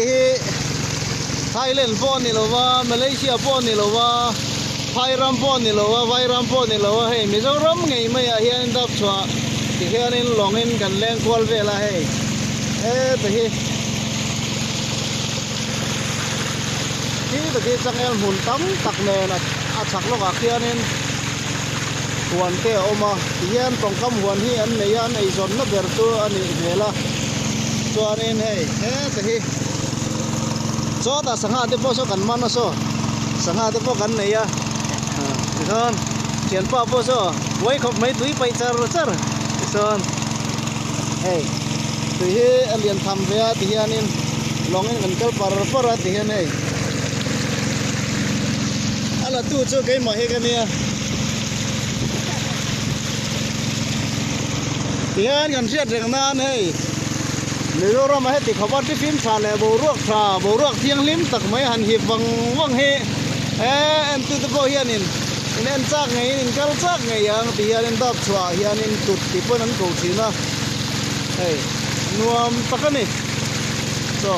hi Thailand pon ni lowa Malaysia pon ni lowa Thailand pon ni lowa Vairam pon ni lowa hey Mizoram ngai mai a hian dap chwa ti hian in longin kan leng kwal vela hey te hi ki changel hun tam tak ne na a chak lo ka khian in huan te oma hian tongkam huan hi an nei an ei zon na ber tu ani vela chuan in hey te hi cho ta sanga te po so kan man so sanga te po kan nei a thon chian pa po so wai khop mai tui pai char son hey tu hi alian tham ve ti hian in longin kan kal par ti hian hey ala tu chu kai ma he kan ya tian kan siat reng nan hey Mizoram ma he ti khabar ti film sa le bo ruak thiang lim tak mai han hi wang he en tu te po hian in en chak ngai in kal chak ngai yang ti hian in dap chwa hian in tut ti pon an ko china hey nuam takani so